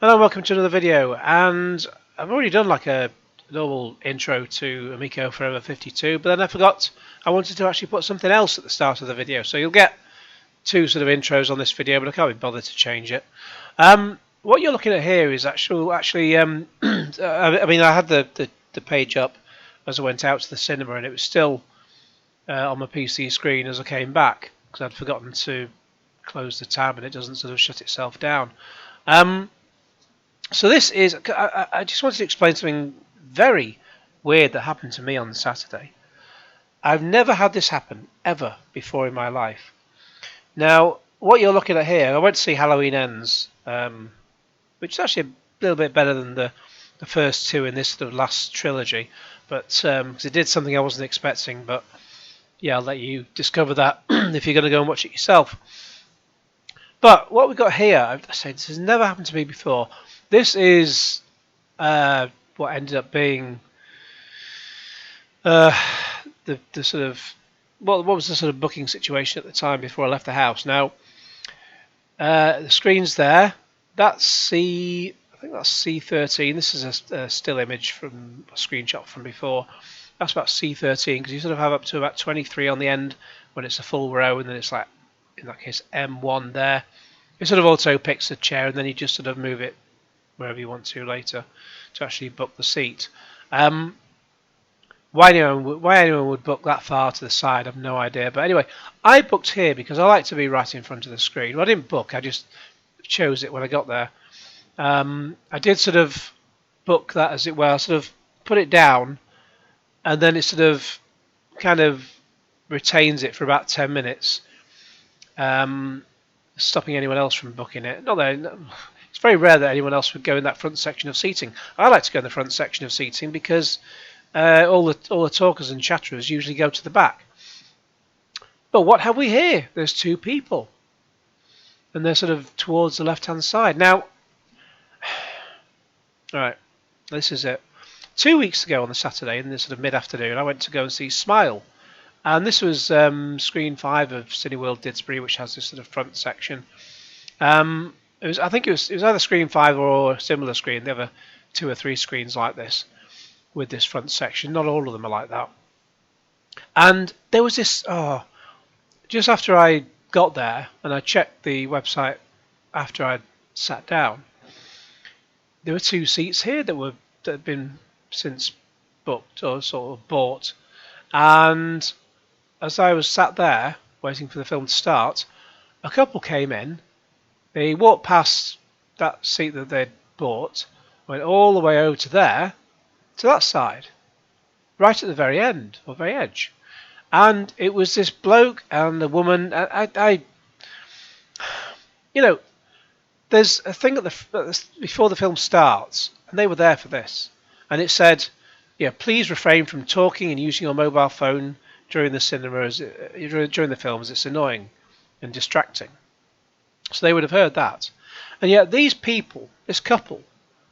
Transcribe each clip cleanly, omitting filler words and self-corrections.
Hello and welcome to another video, and I've already done like a normal intro to Amico Forever 52, but then I forgot I wanted to actually put something else at the start of the video, so you'll get two sort of intros on this video, but I can't be bothered to change it. What you're looking at here is actually I mean I had the page up as I went out to the cinema, and it was still on my PC screen as I came back, because I'd forgotten to close the tab and it doesn't sort of shut itself down. So this is, I just wanted to explain something very weird that happened to me on Saturday. I've never had this happen ever before in my life. Now, what you're looking at here, I went to see Halloween Ends, which is actually a little bit better than the first two in this sort of last trilogy, but because it did something I wasn't expecting. But yeah, I'll let you discover that if you're going to go and watch it yourself. But what we've got here, I say this has never happened to me before. This is what ended up being the sort of what was the sort of booking situation at the time before I left the house. Now the screen's there. That's I think that's C13. This is a still image from a screenshot from before. That's about C13 because you sort of have up to about 23 on the end when it's a full row, and then it's like in that case M1 there. It sort of auto picks a chair, and then you just sort of move it wherever you want to later to actually book the seat. Why anyone would book that far to the side, I have no idea. But anyway, I booked here because I like to be right in front of the screen. Well, I didn't book, I just chose it when I got there. I did sort of book that, as it were, sort of put it down, and then it sort of kind of retains it for about 10 minutes, stopping anyone else from booking it. Not that it's very rare that anyone else would go in that front section of seating. I like to go in the front section of seating because all the talkers and chatterers usually go to the back. But what have we here? There's two people, and they're sort of towards the left-hand side. Now, all right, this is it. 2 weeks ago on the Saturday, in the sort of mid-afternoon, I went to go and see Smile. And this was screen 5 of Cineworld Didsbury, which has this sort of front section. I think it was either screen 5 or a similar screen. There were 2 or 3 screens like this with this front section. Not all of them are like that. And there was this, just after I got there and I checked the website after I'd sat down, there were 2 seats here that had been since booked or sort of bought. And as I was sat there waiting for the film to start, a couple came in. They walked past that seat that they'd bought, went all the way over to there, to that side, right at the very end, or very edge. And it was this bloke and the woman. There's a thing before the film starts, and they were there for this, and it said, "Yeah, please refrain from talking and using your mobile phone during the cinema during the film, as it's annoying and distracting." So they would have heard that. And yet these people, this couple,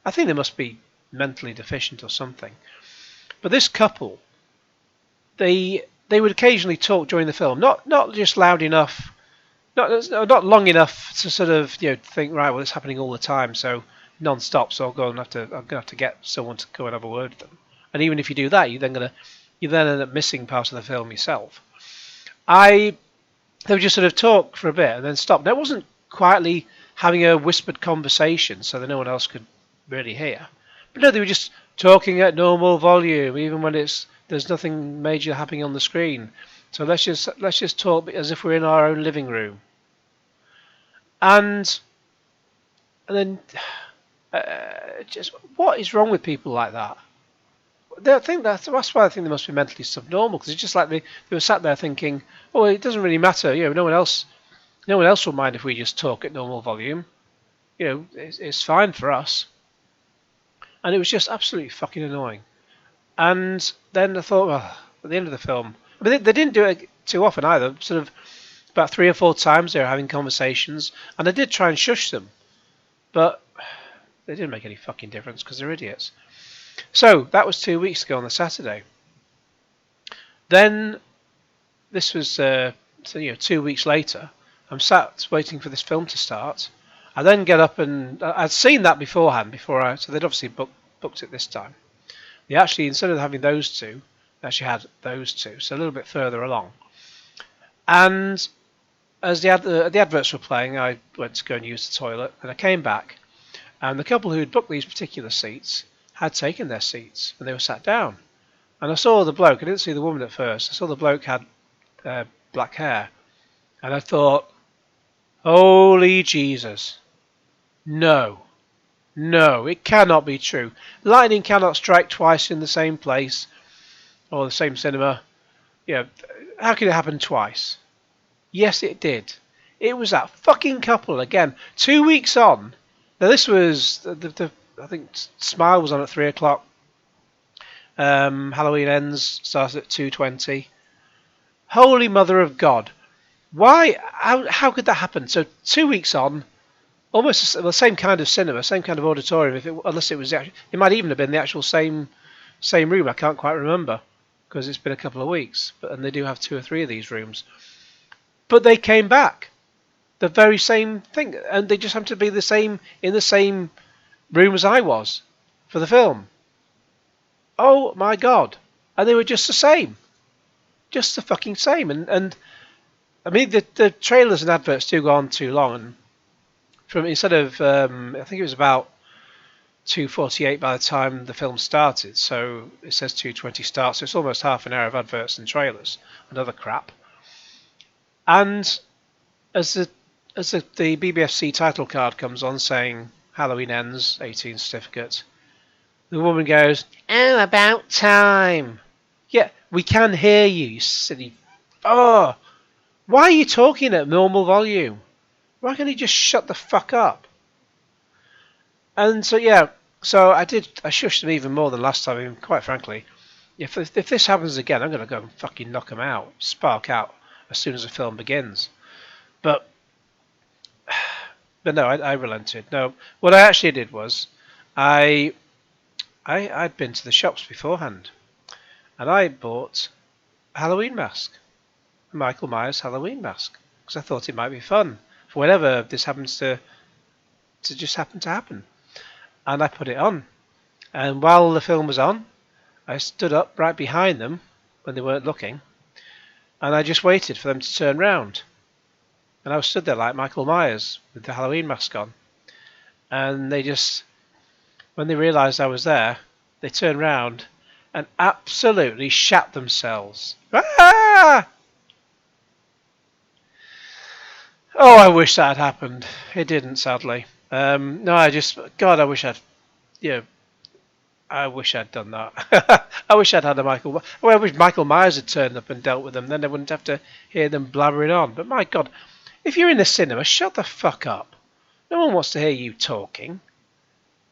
I think they must be mentally deficient or something. But this couple, they would occasionally talk during the film, not just loud enough, not long enough to sort of think, right, well, it's happening all the time, so non-stop. So I'm going to have to get someone to go and have a word with them. And even if you do that, you then end up missing part of the film yourself. They would just sort of talk for a bit and then stop. Now, it wasn't quietly having a whispered conversation so that no one else could really hear. But no, they were just talking at normal volume, even when there's nothing major happening on the screen. So let's just talk as if we're in our own living room. And then just what is wrong with people like that? I think that's why I think they must be mentally subnormal, because it's just like they were sat there thinking, oh, it doesn't really matter. No one else will mind if we just talk at normal volume. It's fine for us. And it was just absolutely fucking annoying. And then I thought, well, at the end of the film, I mean, they didn't do it too often either. Sort of about 3 or 4 times they were having conversations, and I did try and shush them, but they didn't make any fucking difference because they're idiots. So that was 2 weeks ago on the Saturday. Then this was 2 weeks later. I'm sat waiting for this film to start, I then get up and I'd seen that beforehand so they'd obviously booked it this time. They actually, instead of having those two, they actually had those two, so a little bit further along. And as the adverts were playing, I went to go and use the toilet, and I came back, and the couple who'd booked these particular seats had taken their seats, and they were sat down. And I saw the bloke. I didn't see the woman at first. I saw the bloke had black hair, and I thought, holy Jesus, no, it cannot be true. Lightning cannot strike twice in the same place or the same cinema. Yeah, how can it happen twice? Yes, it did. It was that fucking couple again. 2 weeks on. Now this was I think Smile was on at 3 o'clock. Halloween Ends started at 2:20. Holy Mother of God! Why? How could that happen? So 2 weeks on, almost the same kind of cinema, same kind of auditorium. Unless it was it might even have been the actual same room. I can't quite remember because it's been a couple of weeks. And they do have 2 or 3 of these rooms. But they came back, the very same thing, and they just happened to be in the same room as I was for the film. Oh my God! And they were just the same, just the fucking same. And I mean the trailers and adverts do go on too long. And from instead of I think it was about 2:48 by the time the film started, so it says 2:20 start, so it's almost half an hour of adverts and trailers and other crap. And as the BBFC title card comes on saying Halloween Ends, 18 certificate, the woman goes, "Oh, about time." Yeah, we can hear you silly. Oh, why are you talking at normal volume? Why can't you just shut the fuck up? And so yeah, so I shushed them even more than last time. I mean, quite frankly, if this happens again, I'm gonna go and fucking knock them out, spark out as soon as the film begins. But no, I relented. No, what I actually did was I'd been to the shops beforehand, and I bought a Halloween mask, a Michael Myers Halloween mask, because I thought it might be fun for whenever this happens to just happen to happen. And I put it on, and while the film was on, I stood up right behind them when they weren't looking, and I just waited for them to turn round. And I was stood there like Michael Myers with the Halloween mask on. And they just, when they realised I was there, they turned round and absolutely shat themselves. Ah! Oh, I wish that had happened. It didn't, sadly. No, I wish I'd done that. I wish I'd had a Michael. Well, I wish Michael Myers had turned up and dealt with them. Then I wouldn't have to hear them blabbering on. But my God, if you're in the cinema, shut the fuck up. No one wants to hear you talking.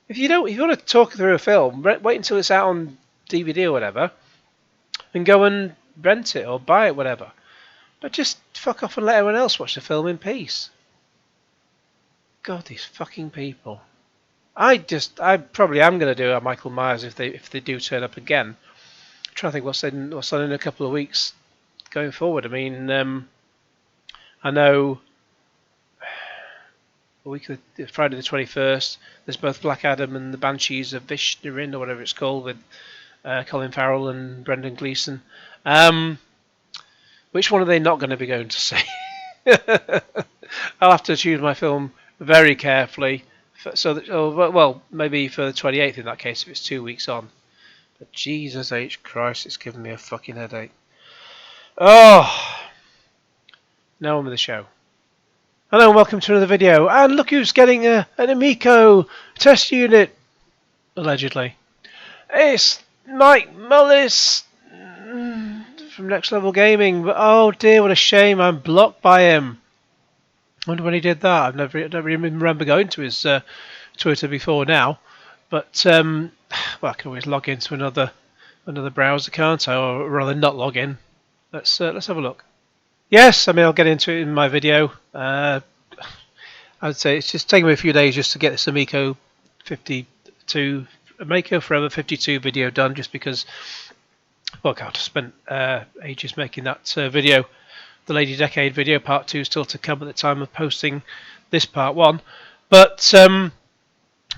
If you want to talk through a film, wait until it's out on DVD or whatever, and go and rent it or buy it, whatever. But just fuck off and let everyone else watch the film in peace. God, these fucking people. I probably am going to do a Michael Myers if they do turn up again. I'm trying to think what's on in a couple of weeks going forward. I mean, I know a week of Friday the 21st. There's both Black Adam and the Banshees of Inisherin or whatever it's called with Colin Farrell and Brendan Gleeson. Which one are they not going to be going to see? I'll have to choose my film very carefully. Well, maybe for the 28th in that case if it's 2 weeks on. But Jesus H. Christ, it's giving me a fucking headache. Oh! Now on with the show. Hello and welcome to another video. And look who's getting an Amico Test Unit, allegedly. It's Mike Mullis from Next Level Gaming. But oh dear, what a shame, I'm blocked by him. I wonder when he did that. I never even remember going to his Twitter before now. But well, I can always log into another browser, can't I? Or rather, not log in. Let's have a look. Yes, I mean I'll get into it in my video. I'd say it's just taking me a few days just to get this Amico Forever 52 video done, just because. Well, God, I spent ages making that video. The Lady Decade video part 2 still to come at the time of posting this part 1. But and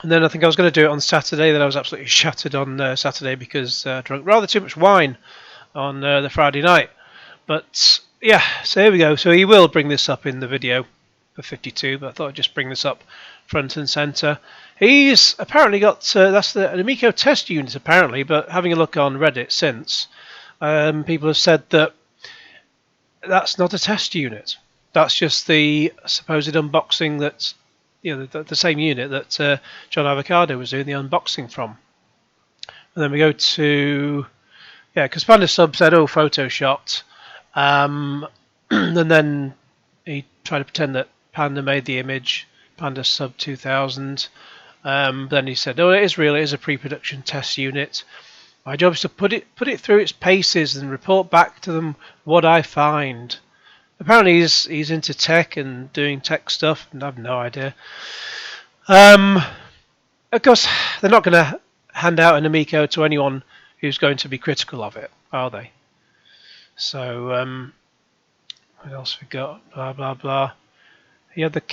then I think I was going to do it on Saturday. Then I was absolutely shattered on Saturday because I drank rather too much wine on the Friday night. But yeah, so here we go. So he will bring this up in the video for 52, but I thought I'd just bring this up front and centre. He's apparently got that's an Amico Test Unit apparently, but having a look on Reddit since, people have said that that's not a test unit. That's just the supposed unboxing that's, you know, the same unit that John Avocado was doing the unboxing from. And then we go to, yeah, because Panda Sub said, oh, photoshopped. And then he tried to pretend that Panda made the image, Panda Sub 2000. Then he said, oh, it is real, it is a pre-production test unit. My job is to put it through its paces and report back to them what I find. Apparently he's into tech and doing tech stuff, and I have no idea. Of course, they're not going to hand out an Amico to anyone who's going to be critical of it, are they? So, what else we got? Blah blah blah. He had this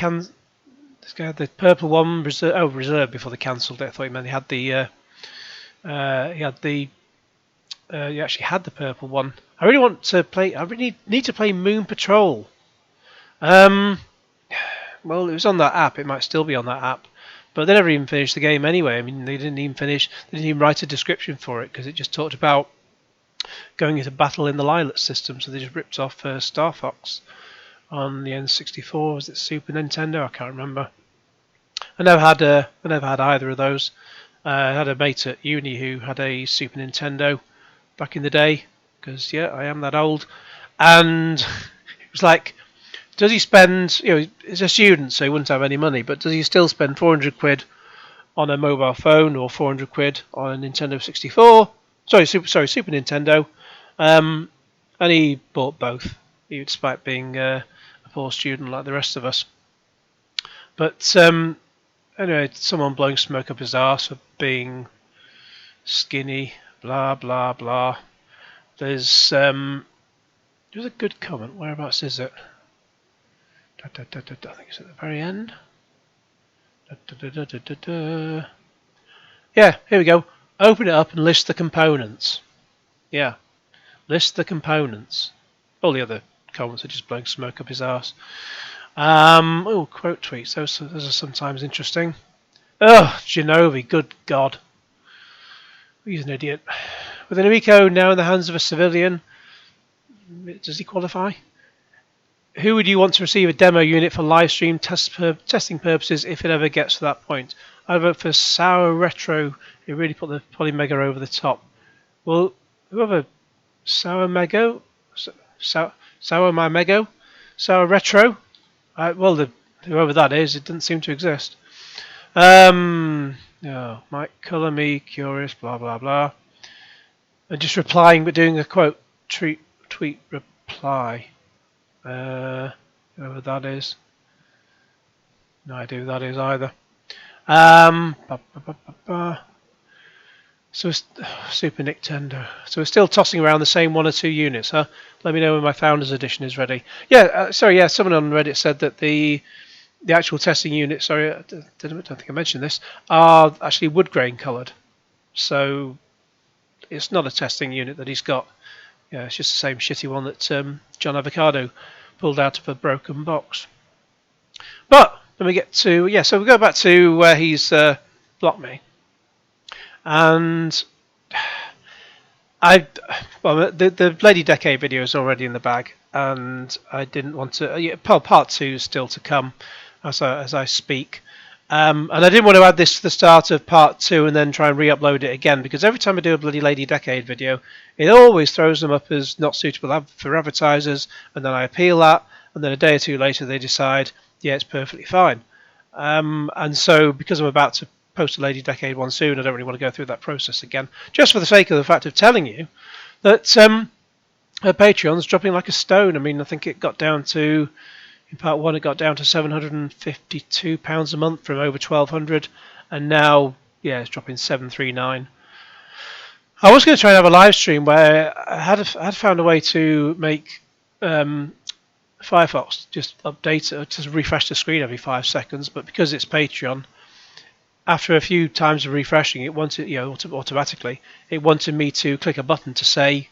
guy had the purple one reserved before they cancelled it. I thought he meant he had the he actually had the purple one. I really want to play. I really need to play Moon Patrol. Well, it was on that app. It might still be on that app, but they never even finished the game anyway. I mean, they didn't even write a description for it because it just talked about going into battle in the Lilac system. So they just ripped off Star Fox on the N64. Was it Super Nintendo? I can't remember. I never had either of those. I had a mate at uni who had a Super Nintendo back in the day, because yeah, I am that old. And it was like, does he spend, you know, he's a student so he wouldn't have any money, but does he still spend 400 quid on a mobile phone or 400 quid on a Nintendo 64? Super Nintendo. And he bought both, despite being a poor student like the rest of us. But anyway, someone blowing smoke up his arse for being skinny, blah blah blah. There's a good comment. Whereabouts is it? I think it's at the very end. Yeah, here we go. Open it up and list the components. Yeah, list the components. All the other comments are just blowing smoke up his arse. Oh, quote tweets. Those are sometimes interesting. Oh, Genovi, good God. He's an idiot. With an Amico now in the hands of a civilian, does he qualify? Who would you want to receive a demo unit for live stream testing purposes if it ever gets to that point? I vote for Sour Retro. He really put the Polymega over the top. Well, whoever Sour Mego, Sour My Mego, Sour Retro. Well, whoever that is, it doesn't seem to exist. No, Mike Colour Me, curious, blah blah blah. And just replying, but doing a quote tweet reply. Whoever that is. No idea who that is either. So it's Super Nintendo. So we're still tossing around the same one or two units, huh? Let me know when my Founders Edition is ready. Yeah, someone on Reddit said that the actual testing units, sorry, I don't think I mentioned this, are actually wood grain coloured. So it's not a testing unit that he's got. Yeah, it's just the same shitty one that John Avocado pulled out of a broken box. But then we get to, yeah, so we go back to where he's blocked me. And the Lady Decade video is already in the bag, and I didn't want to. Part 2 is still to come as I speak, and I didn't want to add this to the start of part 2 and then try and re-upload it again, because every time I do a bloody Lady Decade video, it always throws them up as not suitable for advertisers, and then I appeal that, and then a day or two later they decide, yeah, it's perfectly fine. And so because I'm about to post a Lady Decade one soon, I don't really want to go through that process again, just for the sake of the fact of telling you that her Patreon's dropping like a stone. I mean, I think it got down to, in part 1 it got down to £752 a month from over £1,200, and now, yeah, it's dropping £739. I was going to try and have a live stream where I had found a way to make Firefox just updates it, just refresh the screen every 5 seconds. But because it's Patreon, after a few times of refreshing, it wanted, automatically, it wanted me to click a button to say,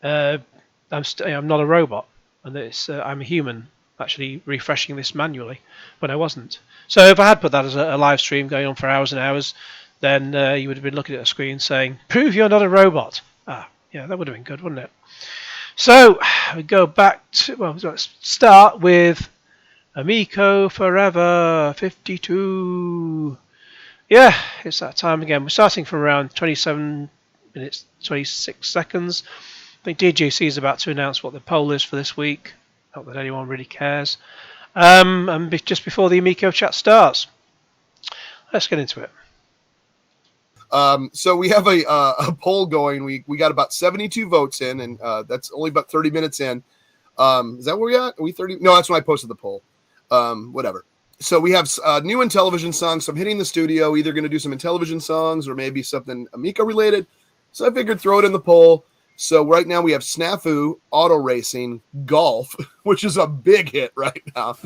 I'm not a robot, and I'm a human, actually refreshing this manually, when I wasn't. So if I had put that as a live stream going on for hours and hours, then you would have been looking at a screen saying, "Prove you're not a robot." Yeah, that would have been good, wouldn't it? So we go back to, let's start with Amico Forever 52. Yeah, it's that time again. We're starting from around 27 minutes 26 seconds. I think DJC is about to announce what the poll is for this week. Not that anyone really cares. And just before the Amico chat starts, let's get into it. So we have a poll going. We got about 72 votes in, and that's only about 30 minutes in. Is that where we at? Are we 30? No, that's when I posted the poll. Whatever. So we have new Intellivision songs. So I'm hitting the studio, either going to do some Intellivision songs or maybe something Amico related. So I figured throw it in the poll. So right now we have Snafu, Auto Racing, Golf, which is a big hit right now,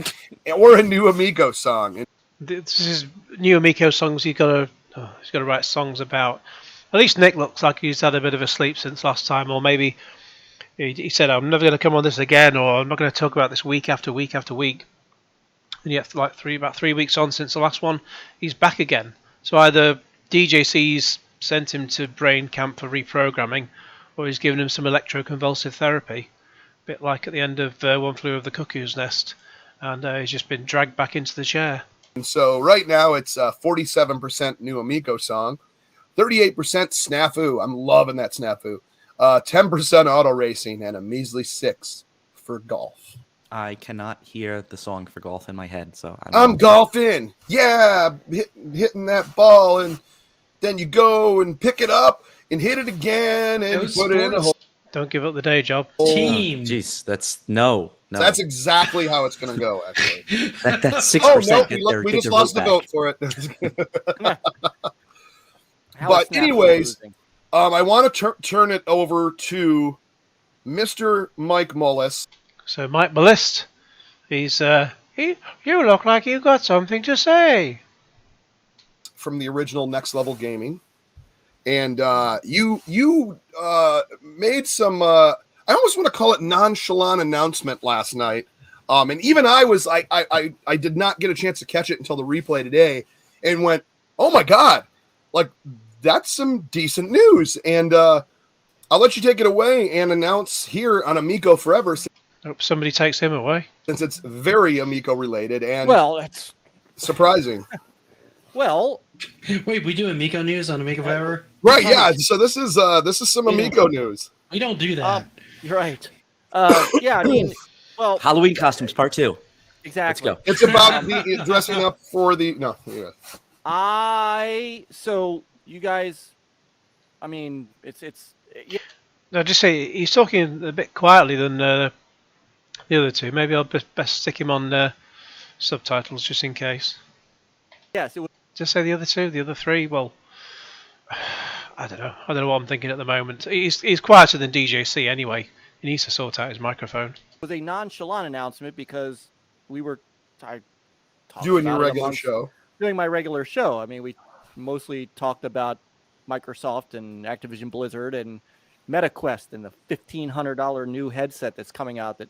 or a new Amico song. This is new Amico songs. He's got to write songs about. At least Nick looks like he's had a bit of a sleep since last time, or maybe he said, "I'm never going to come on this again," or "I'm not going to talk about this week after week after week." And yet, like about 3 weeks on since the last one, he's back again. So either DJC's sent him to brain camp for reprogramming, or he's given him some electroconvulsive therapy, a bit like at the end of One Flew Over the Cuckoo's Nest, and he's just been dragged back into the chair. And so right now it's 47% new Amico song, 38% Snafu. I'm loving that Snafu. 10% Auto Racing, and a measly 6 for Golf. I cannot hear the song for Golf in my head, so I'm golfing. Yeah, hitting that ball, and then you go and pick it up and hit it again, and you put it in a hole. Don't give up the day job. Team. Jeez, that's no. So that's exactly how it's going to go, actually. That's 6%. Oh, no, we just lost the vote for it. But anyways, I want to turn it over to Mr. Mike Mullis. So Mike Mullis, you look like you got something to say. From the original Next Level Gaming. And you made some, I almost want to call it nonchalant announcement last night. And even I was, I did not get a chance to catch it until the replay today and went, oh my God, like that's some decent news. And I'll let you take it away and announce here on Amico Forever. Hope somebody takes him away. Since it's very Amico related and that's surprising. Well, wait, we do Amico news on Amico Forever? Right, yeah. So this is some Amico news. We don't do that. You're right. Yeah, I mean, well, Halloween costumes part 2. Exactly. Let's go. It's about the dressing up for the So you guys, I mean, it's yeah. No, just say he's talking a bit quietly than the other two. Maybe I'll best stick him on subtitles just in case. Yes, it was. Just say the other two, the other three. Well, I don't know. I don't know what I'm thinking at the moment. He's quieter than DJC anyway. He needs to sort out his microphone. It was a nonchalant announcement because we were doing your regular show. Doing my regular show. I mean, we mostly talked about Microsoft and Activision Blizzard and MetaQuest and the $1,500 new headset that's coming out that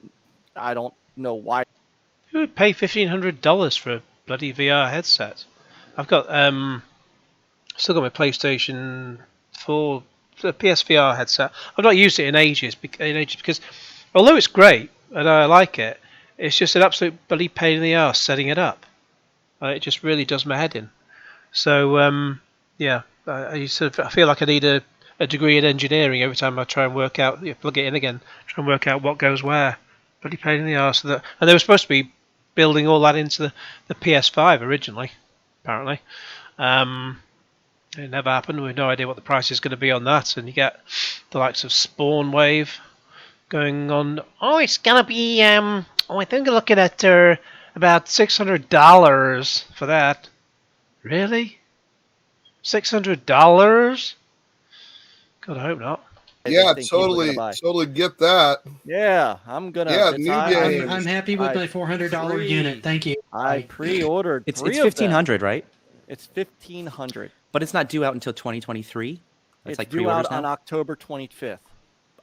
I don't know why. Who would pay $1,500 for a bloody VR headset? I've got still got my PlayStation 4 PSVR headset. I've not used it in ages because although it's great and I like it, it's just an absolute bloody pain in the arse setting it up. It just really does my head in. So yeah, I feel like I need a degree in engineering every time I try and work out, plug it in again, try and work out what goes where. Bloody pain in the arse. And they were supposed to be building all that into the PS5 originally, apparently. It never happened. We have no idea what the price is going to be on that. And you get the likes of Spawn Wave going on. Oh, it's going to be, I think we're looking at about $600 for that. Really? $600? God, I hope not. Yeah, think people are gonna totally, buy. totally get that. Yeah, I'm gonna. Yeah, it's- new I, game. I'm happy with my $400 unit. Thank you. I pre-ordered It's three of them. 1,500, right? It's 1,500. But it's not due out until 2023. That's It's like due out pre-orders now. on October 25th.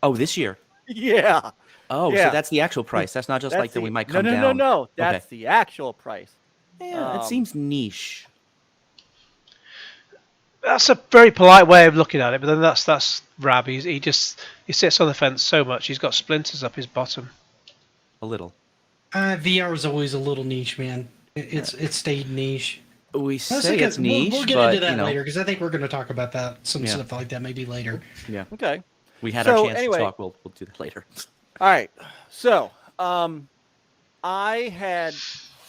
Oh, this year. Yeah. Oh, Yeah. so that's the actual price. That's not just That's like that we might no, come no, down. no. That's the actual price. Yeah, it seems niche. That's a very polite way of looking at it, but then that's Rab. He sits on the fence so much. He's got splinters up his bottom. A little. VR is always a little niche, man. It stayed niche. We Let's say look it's at- niche, We'll get but into that you know, later because I think we're going to talk about that some Yeah. stuff like that maybe later. yeah, Okay. we had So, our chance anyway. to talk. We'll do that later. All right. So, I had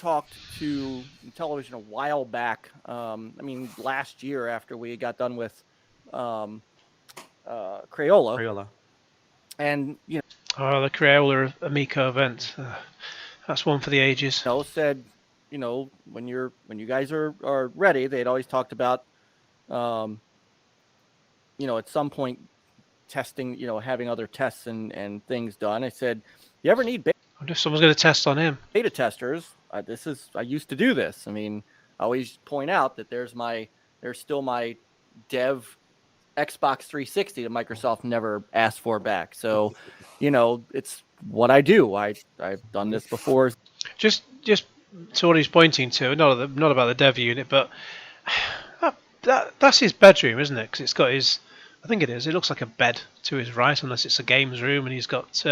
talked to Intellivision a while back. I mean, last year after we got done with Crayola, Crayola. and Oh, the Crayola Amico event. That's one for the ages. said, when you guys are ready, they'd always talked about, at some point testing, having other tests and things done. I said, you ever need I wonder if someone's going to test on him. beta testers? I used to do this. I mean, I always point out that there's still my dev Xbox 360 that Microsoft never asked for back. So, it's what I do. I've done this before. Just to what he's pointing to, not about the dev unit, but that's his bedroom, isn't it? Because it's got his, I think it is. It looks like a bed to his right, unless it's a games room, and he's got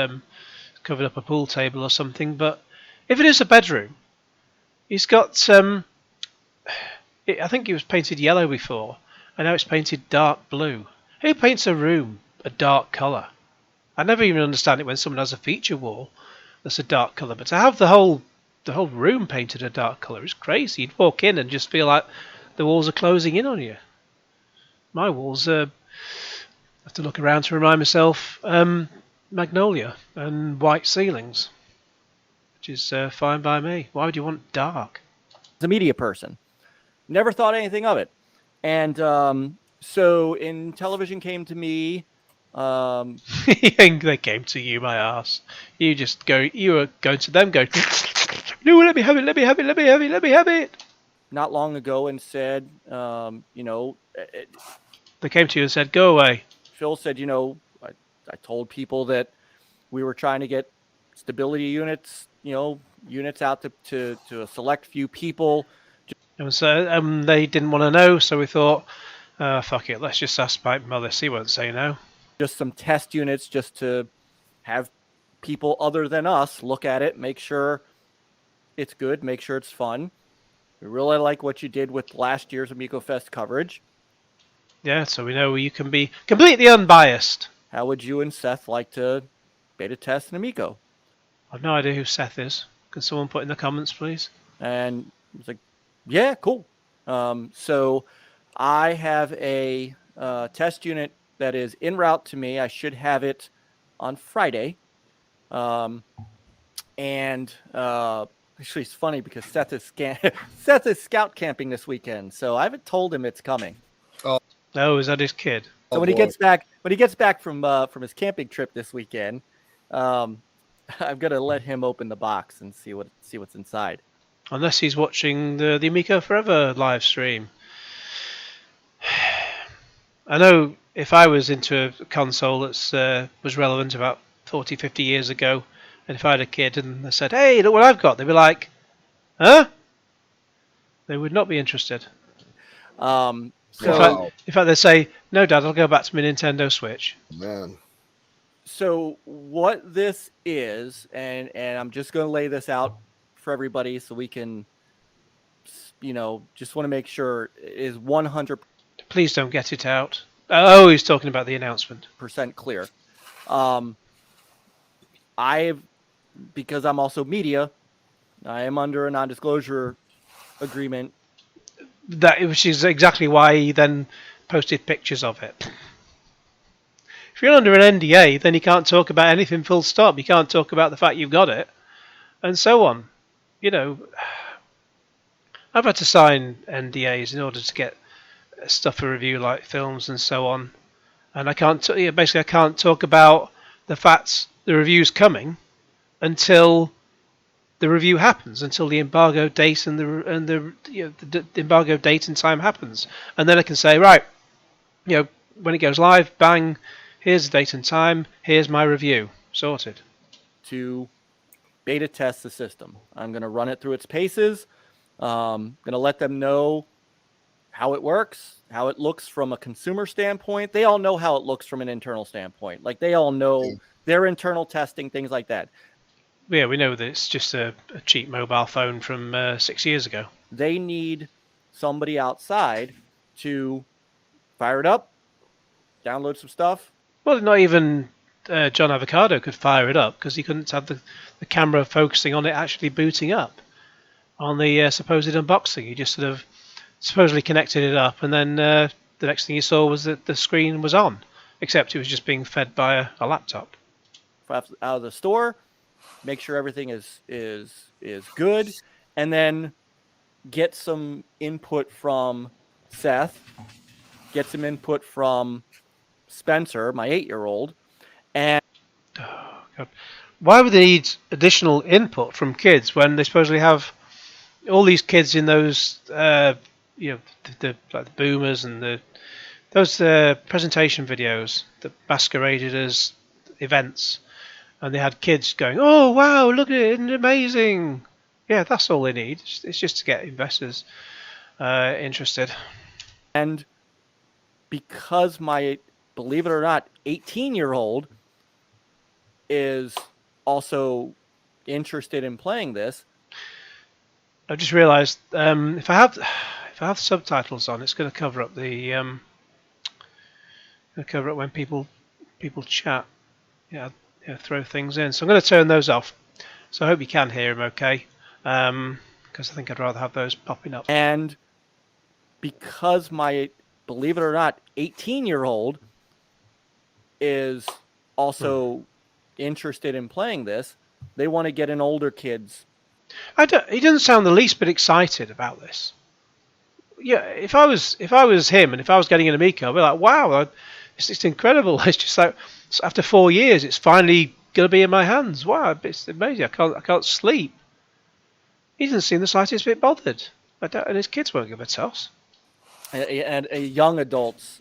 covered up a pool table or something. But if it is a bedroom, he's got. I think it was painted yellow before, and now it's painted dark blue. Who paints a room a dark colour? I never even understand it when someone has a feature wall that's a dark colour, but to have the whole room painted a dark colour is crazy. You'd walk in and just feel like the walls are closing in on you. My walls, I have to look around to remind myself, magnolia and white ceilings, which is fine by me. Why would you want dark? As a media person, never thought anything of it. And so Intellivision came to me. They came to you, my ass. You were going to them, going, no, let me have it, let me have it, let me have it, let me have it. Not long ago, and said, They came to you and said, go away. Phil said, I told people that we were trying to get stability units, units out to a select few people. And so they didn't want to know, so we thought, fuck it, let's just ask Mike Mullis. He won't say no. Just some test units just to have people other than us look at it, make sure it's good, make sure it's fun. We really like what you did with last year's Amico Fest coverage. Yeah, so we know you can be completely unbiased. How would you and Seth like to beta test an Amico? I've no idea who Seth is. Can someone put in the comments, please? And I was like, yeah, cool. So I have a test unit that is en route to me. I should have it on Friday. And actually, it's funny because Seth is scout camping this weekend, so I haven't told him it's coming. Oh, is that his kid? So when he gets back from his camping trip this weekend, I'm gonna let him open the box and see what's inside. Unless he's watching the Amico Forever live stream. I know if I was into a console that was relevant about 40, 50 years ago, and if I had a kid and they said, hey, look what I've got, they'd be like, huh? They would not be interested. So Wow. In fact, they'd say, no, Dad, I'll go back to my Nintendo Switch. Man. So what this is, and I'm just going to lay this out for everybody so we can, just want to make sure it is 100% Please don't get it out. Oh, he's talking about the announcement. clear. Because I'm also media, I am under a non-disclosure agreement. Which is exactly why he then posted pictures of it. If you're under an NDA, then you can't talk about anything full stop. You can't talk about the fact you've got it, and so on. I've had to sign NDAs in order to get stuff for review like films and so on. and I can't. Basically, I can't talk about the review's coming until the review happens, until the embargo date and the embargo date and time happens, and then I can say, right, when it goes live, bang, here's the date and time, here's my review, sorted. To beta test the system, I'm going to run it through its paces. Going to let them know how it works, how it looks from a consumer standpoint. They all know how it looks from an internal standpoint. Like, they all know their internal testing, things like that. Yeah, we know that it's just a cheap mobile phone from 6 years ago. They need somebody outside to fire it up, download some stuff. Well, not even John Avocado could fire it up because he couldn't have the camera focusing on it actually booting up on the supposed unboxing. He just sort of supposedly connected it up, and then the next thing he saw was that the screen was on, except it was just being fed by a laptop. Out of the store, make sure everything is good, and then get some input from Seth, get some input from Spencer, my 8-year-old, and God. Why would they need additional input from kids when they supposedly have all these kids in those, like the boomers and those presentation videos that masqueraded as events, and they had kids going, "Oh wow, look at it, amazing!" Yeah, that's all they need. It's just to get investors interested. And because my, believe it or not, 18-year-old is also interested in playing this. I've just realised if I have subtitles on, it's going to cover up when people chat. Throw things in. So I'm going to turn those off. So I hope you can hear him okay, because I think I'd rather have those popping up. And because my, believe it or not, 18-year-old is also interested in playing this, they want to get an older kid's. He doesn't sound the least bit excited about this. Yeah, if I was him and if I was getting an Amico, I'd be like, wow, it's incredible. It's just like after 4 years, it's finally going to be in my hands. Wow, it's amazing. I can't sleep. He doesn't seem the slightest bit bothered. And his kids won't give a toss. And a young adult's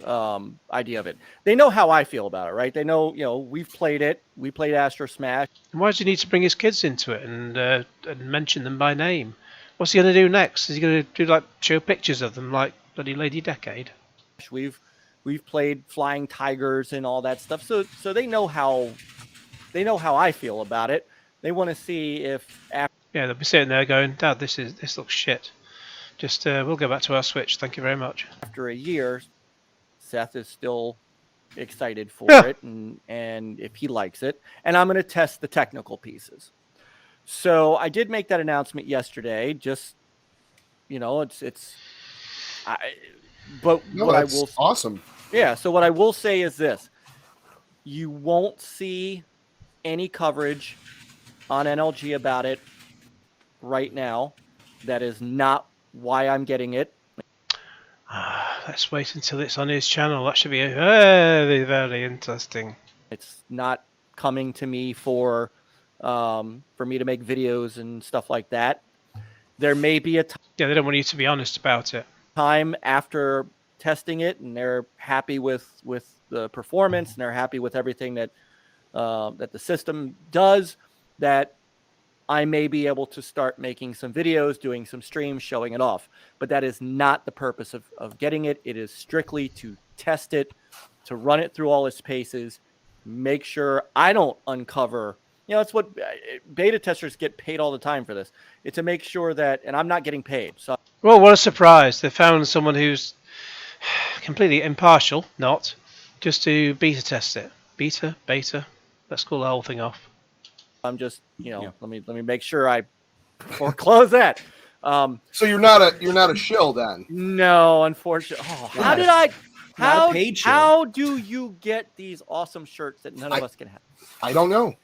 idea of it. They know how I feel about it, right? They know, we've played it. We played Astro Smash. And why does he need to bring his kids into it and mention them by name? What's he going to do next? Is he going to do show pictures of them like bloody Lady Decade? We've played Flying Tigers and all that stuff, so they know how I feel about it. They want to see if they'll be sitting there going, "Dad, this looks shit. Just we'll go back to our Switch. Thank you very much." After a year, Seth is still excited for it, and if he likes it, and I'm going to test the technical pieces. So I did make that announcement yesterday. Just awesome. Yeah. So what I will say is this: you won't see any coverage on NLG about it right now. That is not why I'm getting it. Let's wait until it's on his channel. That should be very, very interesting. It's not coming to me for me to make videos and stuff like that. There may be a they don't want you to be honest about it. Time after testing it, and they're happy with the performance, and they're happy with everything that the system does, that I may be able to start making some videos, doing some streams, showing it off. But that is not the purpose of getting it. It is strictly to test it, to run it through all its paces, make sure I don't uncover. That's what beta testers get paid all the time for this. It's to make sure that, and I'm not getting paid. So, well, what a surprise. They found someone who's completely impartial, not just to beta test it. Beta. Let's call the whole thing off. I'm just, let me make sure I foreclose that. So you're not a shill then? No, unfortunately. Oh, how do you get these awesome shirts that none of us can have? I don't know.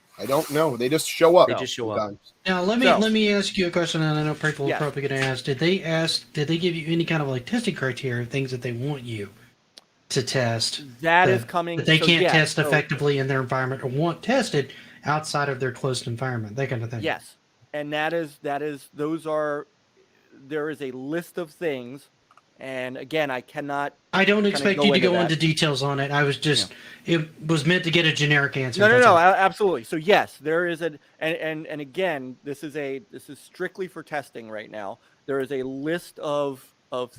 They just show up. They just show up. Now let me ask you a question, and I know people are probably going to ask. Did they give you any kind of testing criteria of things that they want you? to test. That is coming. That they so can't yes, test so- effectively in their environment or want tested outside of their closed environment. That kind of thing. Yes, and there is a list of things, and again, I cannot. I don't kinda expect go you to into go that. into details on it. I was just, it was meant to get a generic answer. No, That's all. absolutely. So yes, there is and again, this is strictly for testing right now. There is a list of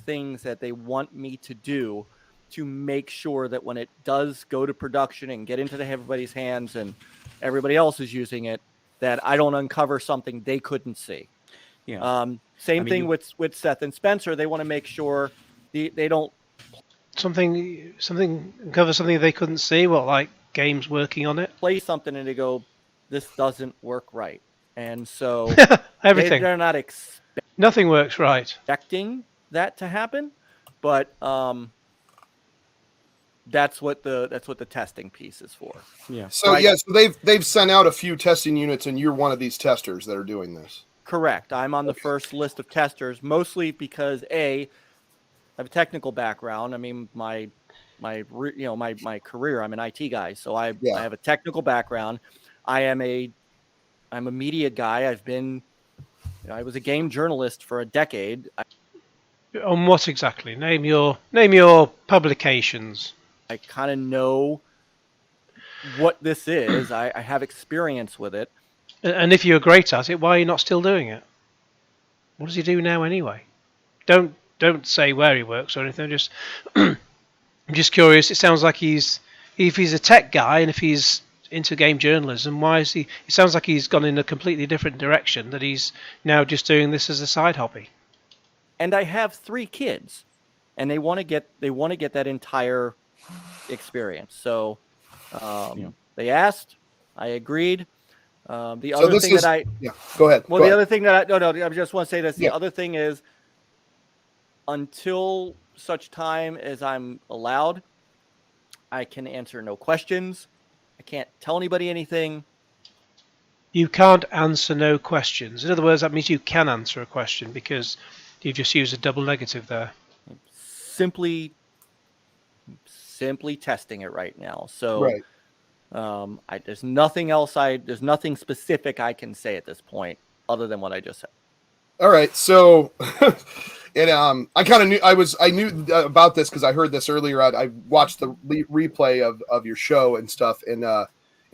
things that they want me to do to make sure that when it does go to production and get into everybody's hands and everybody else is using it, that I don't uncover something they couldn't see. Yeah. Same thing with Seth and Spencer. They want to make sure they don't Something uncover something they couldn't see. What, like games working on it? play something and they go, this doesn't work right. And so Everything. they're not Nothing works right. expecting that to happen, but that's what the testing piece is for. Yeah. So Right. yeah, so they've sent out a few testing units, and you're one of these testers that are doing this. Correct. I'm on the first list of testers, mostly because I have a technical background. I mean, my career, I'm an IT guy, so I have a technical background. I'm a media guy. I've been, I was a game journalist for a decade. On what exactly? Name your publications. I kind of know what this is. I have experience with it. And if you're great at it, why are you not still doing it? What does he do now anyway? Don't say where he works or anything. Just I'm just curious. It sounds like if he's a tech guy and if he's into game journalism, why is he? It sounds like he's gone in a completely different direction. That he's now just doing this as a side hobby. And I have 3 kids, and they want to get that entire experience. So they asked, I agreed. The other thing that I go ahead. Well, the other thing that I just want to say this. The Yeah. other thing is, until such time as I'm allowed, I can answer no questions. I can't tell anybody anything. You can't answer no questions. In other words, that means you can answer a question because you've just used a double negative there. Simply testing it right now. So Right. there's nothing else. There's nothing specific I can say at this point other than what I just said. All right, so and I kind of knew about this because I heard this earlier. I watched the replay of your show and stuff, and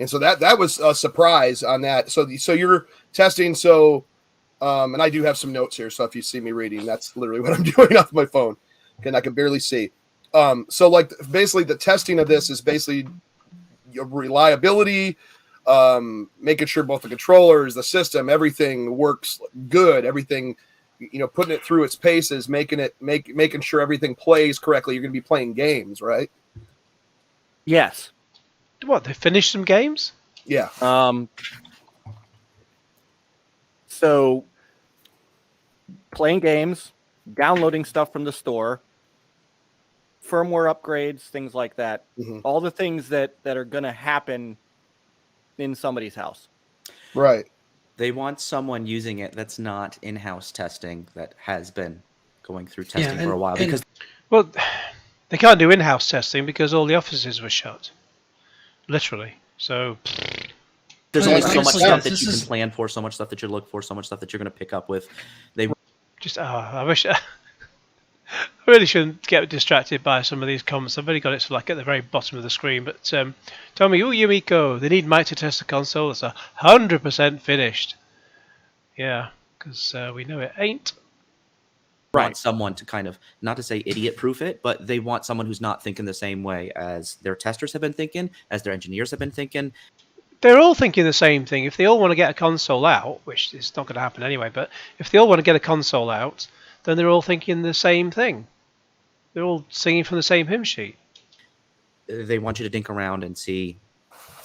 so that was a surprise on that. So you're testing. So and I do have some notes here. So if you see me reading, that's literally what I'm doing off my phone, and I can barely see. So like basically the testing of this is basically your reliability. Making sure both the controllers, the system, everything works good, everything, putting it through its paces, making sure everything plays correctly. You're going to be playing games, right? Yes. What, they finished some games? Yeah. So playing games, downloading stuff from the store, firmware upgrades, things like that. Mm-hmm. All the things that are going to happen in somebody's house. Right. They want someone using it that's not in-house testing, that has been going through testing for a while. Because well, they can't do in-house testing because all the offices were shut. Literally. So there's only so much Honestly, stuff that this you can is- plan for, so much stuff that you look for, so much stuff that you're going to pick up with. just I wish I really shouldn't get distracted by some of these comments. I've only got it to like at the very bottom of the screen. But Tommy, Amico, they need Mike to test the console. It's 100% finished. Yeah, because we know it ain't. Want someone to kind of, not to say idiot-proof it, but they want someone who's not thinking the same way as their testers have been thinking, as their engineers have been thinking. They're all thinking the same thing. If they all want to get a console out, which is not going to happen anyway, but if they all want to get a console out, then they're all thinking the same thing. They're all singing from the same hymn sheet. They want you to dink around and see.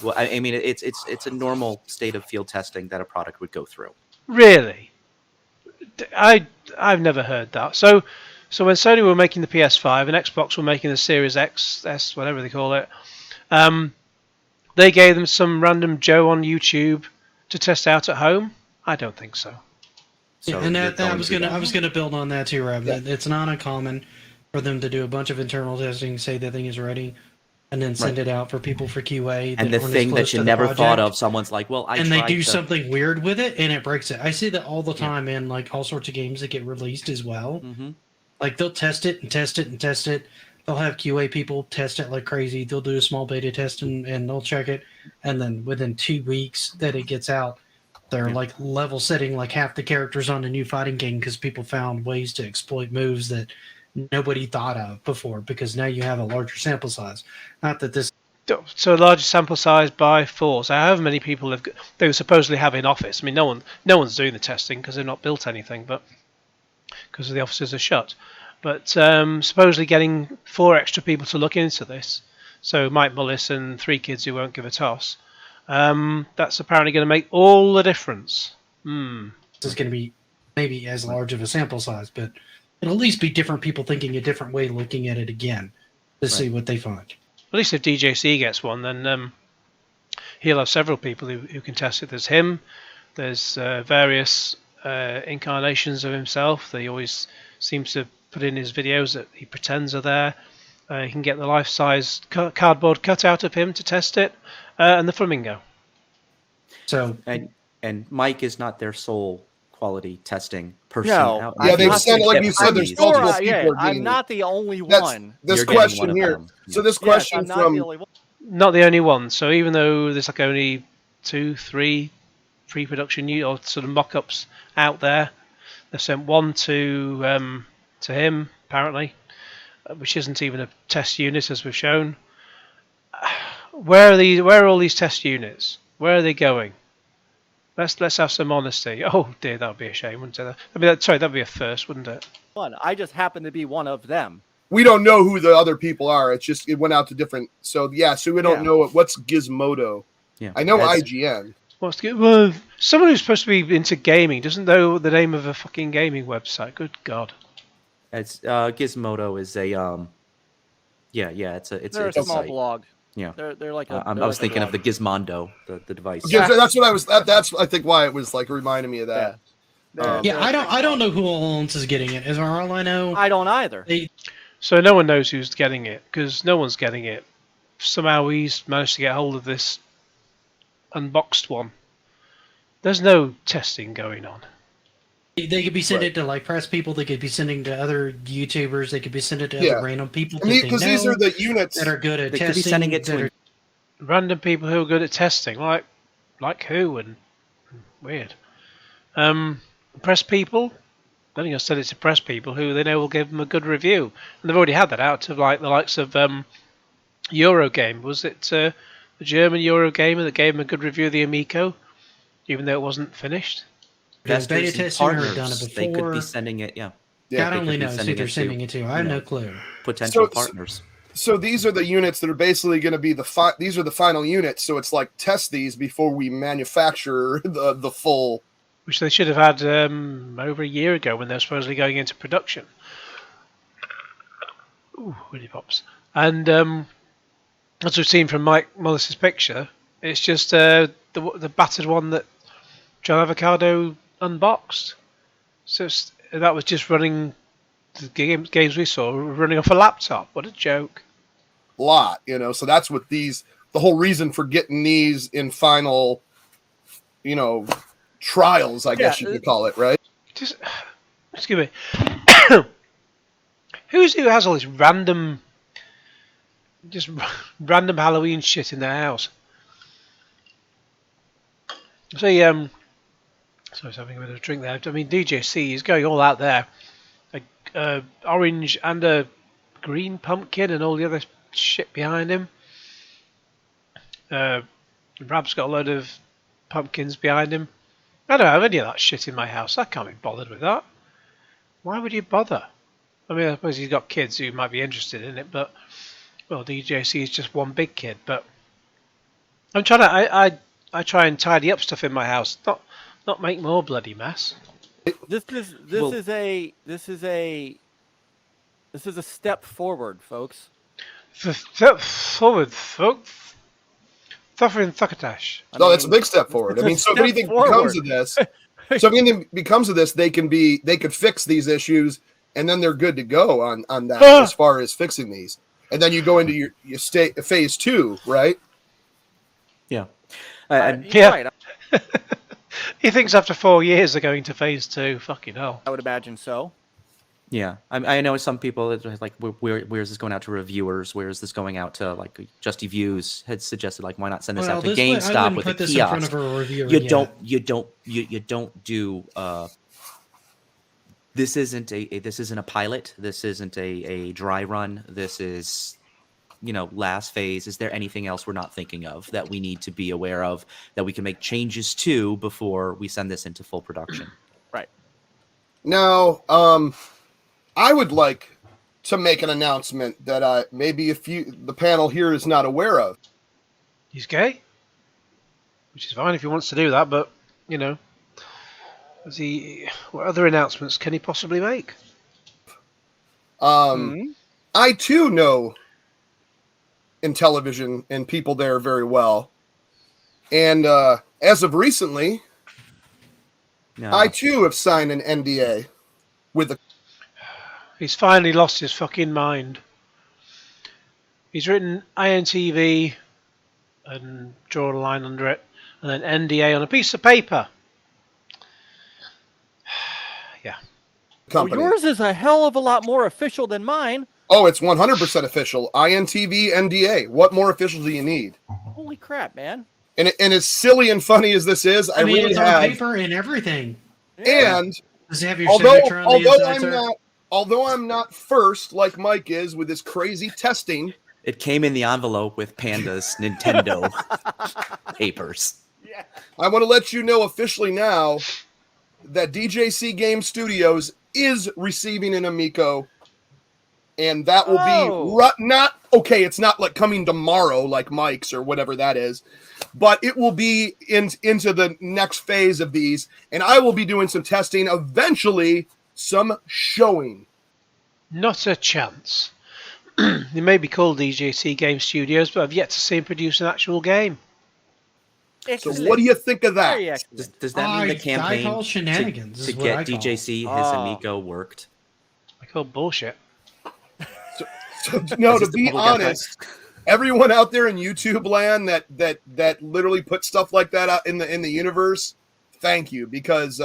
Well, I mean, it's a normal state of field testing that a product would go through. Really? I've never heard that. So when Sony were making the PS5 and Xbox were making the Series X, S, whatever they call it, they gave them some random Joe on YouTube to test out at home? I don't think so. So and you're that I going was through gonna that. I was gonna build on that too, Rob. Yeah. It's not uncommon for them to do a bunch of internal testing, say the thing is ready, and then send it out for people for QA. And the thing that you never thought of, someone's like, well, and they do something weird with it, and it breaks it. I see that all the time in like all sorts of games that get released as well. Mm-hmm. Like they'll test it and test it and test it. They'll have QA people test it like crazy. They'll do a small beta test and they'll check it. And then within 2 weeks that it gets out, they're like level setting like half the characters on a new fighting game because people found ways to exploit moves that nobody thought of before, because now you have a larger sample size. Not that this. So a larger sample size by 4. So however many people they were supposedly have in office. I mean, no one's doing the testing because they've not built anything, but because the offices are shut. But supposedly getting 4 extra people to look into this. So Mike Mullis and 3 kids who won't give a toss. That's apparently going to make all the difference. This is going to be maybe as large of a sample size, but it'll at least be different people thinking a different way, looking at it again to see what they find. At least if DJC gets one, then he'll have several people who can test it. There's him. There's various incarnations of himself. He always seems to put in his videos that he pretends are there. You can get the life-size cardboard cutout of him to test it, and the flamingo. So and Mike is not their sole quality testing person. No, yeah, they've said, like you said, there's multiple people. I'm not the only one. This question here. So this question from not the only one. So even though there's like only 2-3 pre-production or sort of mock-ups out there, they've sent one to him apparently, which isn't even a test unit as we've shown. Where are all these test units? Where are they going? Let's have some honesty. Oh dear, that would be a shame, wouldn't it? I mean, that'd be a first, wouldn't it? I just happen to be one of them. We don't know who the other people are. It's just it went out to different. So we don't know what's Gizmodo. Yeah, I know IGN. Well, someone who's supposed to be into gaming doesn't know the name of a fucking gaming website. Good God. It's Gizmodo is a it's a small site. blog. Yeah, they're like I was thinking of the Gizmondo, the device. Yeah, that's what I was. That's I think why it was like reminding me of that. I don't know who else is getting it. Is all I know? I don't either. So no one knows who's getting it because no one's getting it. Somehow he's managed to get hold of this unboxed one. There's no testing going on. They could be sending it to like press people. They could be sending to other YouTubers. They could be sending it to other random people. Because these are the units that are good at testing. Could be sending it to random people who are good at testing, like who and weird. Press people. I think I send it to press people who they know will give them a good review, and they've already had that out of like the likes of Eurogame. Was it the German Eurogamer that gave them a good review of the Amico, even though it wasn't finished? Beta testing or done it before. They could be sending it, God only knows who they're sending it to. I have no clue. Potential partners. So these are the units that are basically going to be these are the final units. So it's like test these before we manufacture the full. Which they should have had over a year ago when they're supposedly going into production. Ooh, really pops. And as we've seen from Mike Mullis's picture, it's just the battered one that John Avocado unboxed. So that was just running the games we saw running off a laptop. What a joke! So that's what the whole reason for getting these in final, trials, I guess you could call it, right? Just excuse me. Who has all this random Halloween shit in their house? See, sorry, I was having a bit of a drink there. I mean, DJC is going all out there. Orange and a green pumpkin and all the other shit behind him. Rab's got a load of pumpkins behind him. I don't have any of that shit in my house. I can't be bothered with that. Why would you bother? I mean, I suppose he's got kids who might be interested in it, but DJC is just one big kid. But I'm trying to. I try and tidy up stuff in my house, not make more bloody mess. This is a step forward, folks. Step forward, folks. Thuckatash. No, that's a big step forward. I mean, so if anything becomes of this, they could fix these issues and then they're good to go on that as far as fixing these. And then you go into your phase 2, right? Yeah. Right. He thinks after 4 years they're going to phase 2. Fucking hell. I would imagine so. Yeah, I know some people it's like, where is this going out to reviewers? Where is this going out to like Justy Views had suggested like why not send this out to GameStop with a this kiosk? in front of a reviewer You yet. don't do. This isn't a pilot. This isn't a dry run. This is, last phase. Is there anything else we're not thinking of that we need to be aware of that we can make changes to before we send this into full production? Right. Now, I would like to make an announcement that maybe the panel here is not aware of. He's gay, which is fine if he wants to do that, but what other announcements can he possibly make? I too know Intellivision and people there very well, and as of recently, I too have signed an NDA with a. He's finally lost his fucking mind. He's written INTV and drawn a line under it, and then NDA on a piece of paper. Yeah. Company. Well, yours is a hell of a lot more official than mine. Oh, it's 100% official. INTV NDA. What more official do you need? Holy crap, man! And as silly and funny as this is, I mean, it's have on paper and everything. And Does it have your signature on the inside, sir? Although I'm not first like Mike is with his crazy testing, it came in the envelope with Panda's Nintendo papers. Yeah. I want to let you know officially now that DJC Game Studios is receiving an Amico, and that will be not okay. It's not like coming tomorrow like Mike's or whatever that is, but it will be into the next phase of these, and I will be doing some testing eventually. Some showing. Not a chance. They may be called DJC Game Studios, but I've yet to see him produce an actual game. Excellent. So what do you think of that? Does that mean the campaign to get DJC his Amico worked? I call bullshit. No, to be honest, everyone out there in YouTube land that literally puts stuff like that out in the universe, thank you, because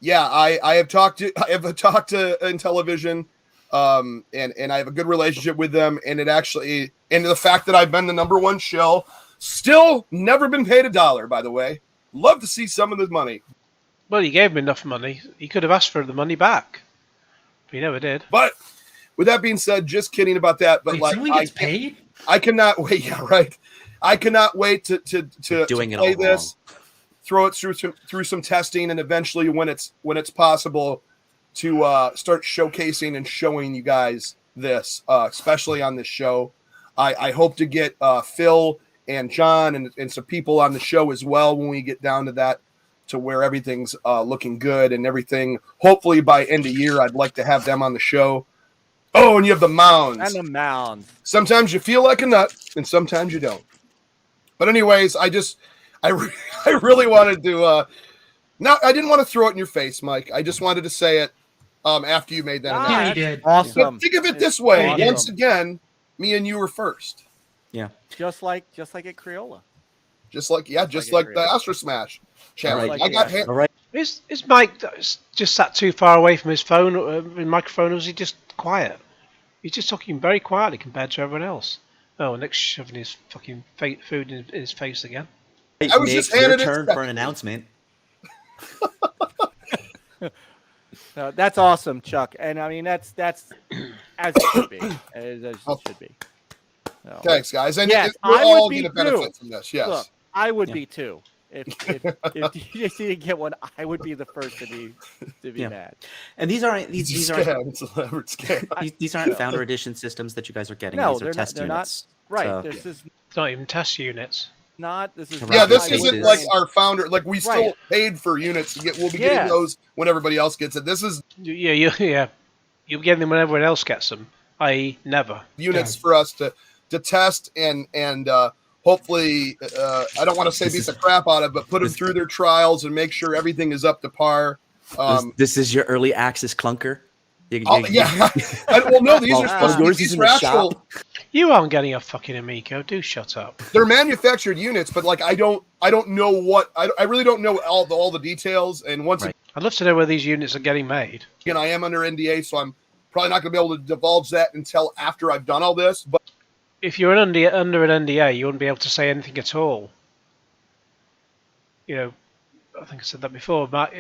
I have talked to Intellivision, and I have a good relationship with them, and the fact that I've been the number one shill, still never been paid $1, by the way. Love to see some of this money. Well, you gave him enough money. He could have asked for the money back, but he never did. But with that being said, just kidding about that. But someone gets paid? I cannot wait. Yeah, right. I cannot wait to play this. Throw it through some testing, and eventually, when it's possible, to start showcasing and showing you guys this, especially on this show. I hope to get Phil and John and some people on the show as well when we get down to that, to where everything's looking good and everything. Hopefully by end of year, I'd like to have them on the show. Oh, and you have the mounds. And the mounds. Sometimes you feel like a nut, and sometimes you don't. But anyways, I really wanted to. I didn't want to throw it in your face, Mike. I just wanted to say it after you made that announcement. Yeah, he did. Awesome. But think of it this way: Awesome. once again, me and you were first. Yeah. Just like at Crayola. Just like the Astro Smash challenge. Right. I got hit. All right. Is Mike just sat too far away from his phone, microphone, or is he just quiet? He's just talking very quietly compared to everyone else. Oh, Nick's shoving his fucking food in his face again. I was just handed your turn for an announcement. That's awesome, Chuck. And I mean, that's as it should be. As it should be. So. Thanks, guys. And yes, we're I all would be going to benefit too. from this. Yes. Look, I would be too. If DJC didn't get one, I would be the first to be mad. And these aren't these aren't founder edition systems that you guys are getting. No, these are test units. Right. So, This is It's not even test units. not. This is This isn't like our founder. Like we still paid for units to get. We'll be getting those when everybody else gets it. This is You'll get them when everyone else gets them. I.e., never. units for us to test and hopefully, I don't want to say beat the crap out of, but put them through their trials and make sure everything is up to par. This is your early access clunker. Yeah. Well, no, these are supposed to be yours is these in are the actual. shop. You aren't getting a fucking Amico. Do shut up. They're manufactured units, but like I don't know what I really don't know all the details. And once Right. I'd love to know where these units are getting made. again, I am under NDA, so I'm probably not going to be able to divulge that until after I've done all this. But If you're under an NDA, you wouldn't be able to say anything at all. You know, I think I said that before. But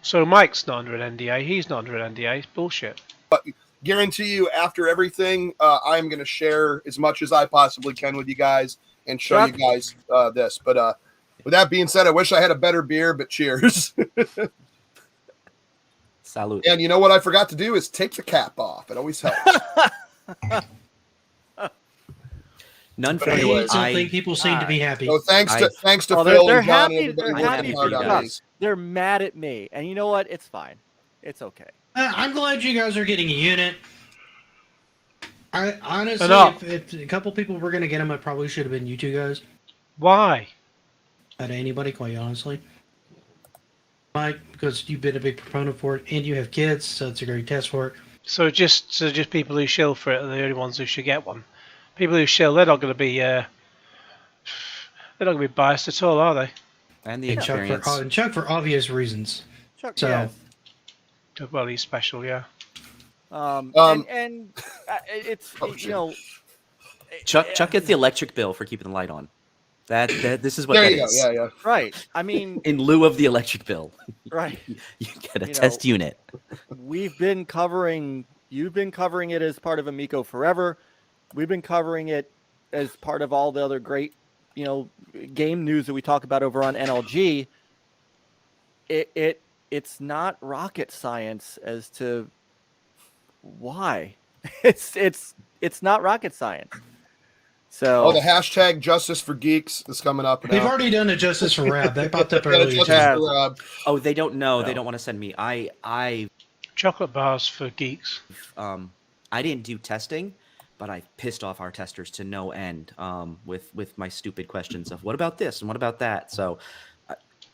so Mike's not under an NDA. He's not under an NDA. It's bullshit. guarantee you, after everything, I'm going to share as much as I possibly can with you guys and show you guys this. But with that being said, I wish I had a better beer, but cheers. Salute. And you know what I forgot to do is take the cap off. It always helps. None But for anyway, me. Something people seem to be happy. So thanks to Well, Phil they're and John happy. and They're everybody happy working for hard on you. these. They're mad at me, and you know what? It's fine. It's okay. I'm glad you guys are getting a unit. I honestly, Enough. if a couple people were going to get them, it probably should have been you two guys. Why? Out of anybody, quite honestly. Mike, because you've been a big proponent for it, and you have kids, so it's a great test for it. So just people who shill for it are the only ones who should get one. People who shill, they're not going to be biased at all, are they? And the And experience. Chuck for obvious reasons. Chuck, So- yes. Well, he's special, yeah. And it's Oh, you know, Chuck gets the electric bill for keeping the light on. That this is what There that you go. is. Yeah, yeah. right. I mean, In lieu of the electric bill, right. you get a You test know, unit. You've been covering it as part of Amico Forever. We've been covering it as part of all the other great, game news that we talk about over on NLG. It's not rocket science as to why. It's not rocket science. So Oh, the hashtag Justice for Geeks is coming up. They've now. already done a Justice for Rab. That popped up Yeah, earlier. Justice today. for, Oh, they don't know. No. They don't want to send me. I Chocolate bars for geeks. I didn't do testing, but I pissed off our testers to no end with my stupid questions of what about this and what about that. So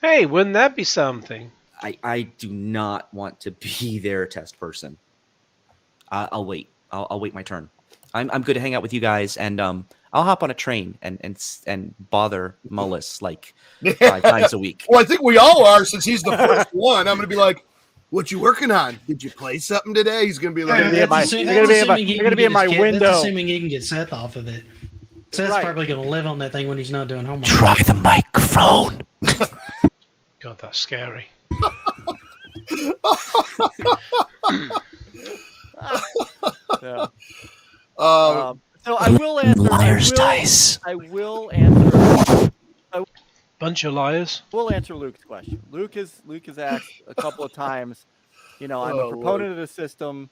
Hey, wouldn't that be something? I do not want to be their test person. I'll wait. I'll wait my turn. I'm good to hang out with you guys, and I'll hop on a train and bother Mullis like 5 times a week. well, I think we all are since he's the first one. I'm going to be like, "What you working on? Did you play something today?" He's going to be like, You're gonna be in my window. That's assuming he can get Seth off of it. Seth's Right. probably going to live on that thing when he's not doing homework. Try the microphone. God, that's scary. Yeah. um, So I will answer. Liar's dice. I will answer. Bunch of liars. We'll answer Luke's question. Luke has asked a couple of times. I'm Oh, a proponent of the system.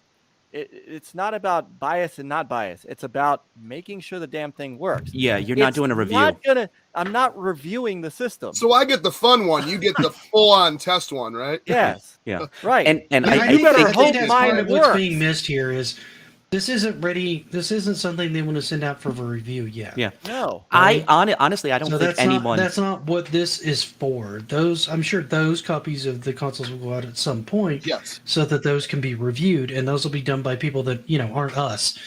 It's not about bias and not bias. It's about making sure the damn thing works. Yeah, you're not It's doing a review. I'm not reviewing the system. so I get the fun one. You get the full-on test one, right? Yes. Yeah. Right. And Yeah, I you better think I hope think that's mine part of what's works. being missed here is this isn't ready. This isn't something they want to send out for a review yet. Yeah. no. honestly I don't So think anyone. that's not what this is for. I'm sure those copies of the consoles will go out at some point, Yes. so that those can be reviewed, and those will be done by people that aren't us.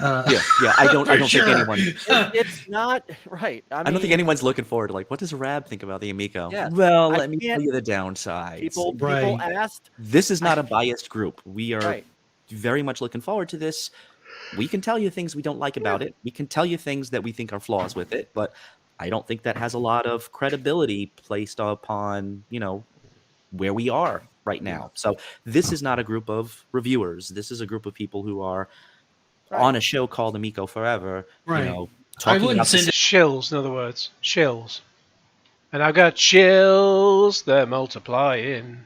Yeah, I don't For think sure. anyone. It's not right. I I don't think mean, anyone's looking forward to like what does Rab think about the Amico? Yes. Well, I let me tell can't- you the downsides. people Right. asked. This is not a biased group. We are Right. very much looking forward to this. We can tell you things we don't like about it. We can tell you things that we think are flaws with it, but I don't think that has a lot of credibility placed upon, where we are right now. So this is not a group of reviewers. This is a group of people who are on a show called Amico Forever, Right. talking wouldn't about send the it- Shills, in other words. Shills. And I've got chills, they're multiplying.